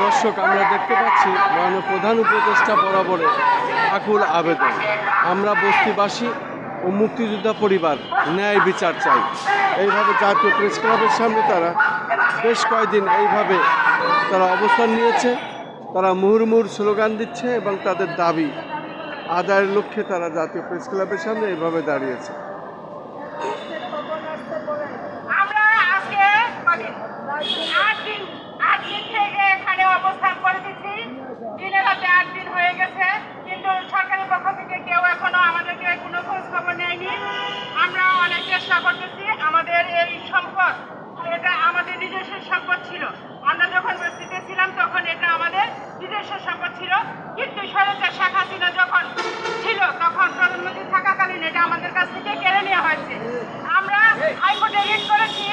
দর্শক, আমরা দেখতে পাচ্ছি মাননীয় প্রধান উপদেষ্টা বরাবরে আকুল আবেদন, আমরা বস্তিবাসী ও মুক্তিযোদ্ধা পরিবার ন্যায় বিচার চাই। এইভাবে জাতীয় প্রেস ক্লাবের সামনে তারা বেশ কয়েকদিন এইভাবে তারা অবস্থান নিয়েছে। তারা মুহুর্মুহুর স্লোগান দিচ্ছে এবং তাদের দাবি আদায়ের লক্ষ্যে তারা জাতীয় প্রেস ক্লাবের সামনে এইভাবে দাঁড়িয়েছে। অবস্থান করে দিচ্ছি, দিনের রাতে 8 দিন হয়ে গেছে, কিন্তু সরকারের পক্ষ থেকে কেউ এখনো আমাদেরকে কোনো খোঁজ খবর নেয়নি। আমরা অনেক চেষ্টা করতেছি। আমাদের এই সম্পদ, এটা আমাদের নিজস্ব সম্পদ ছিল। আমরা যখন বস্তিতে ছিলাম তখন এটা আমাদের নিজস্ব সম্পদ ছিল, কিন্তু স্বৈরাচার শেখ হাসিনা যখন ছিল তখন প্রধানমন্ত্রী থাকাকালীন এটা আমাদের কাছ থেকে কেড়ে নেওয়া হয়েছে। আমরা হাইকোর্টে রিট করেছি,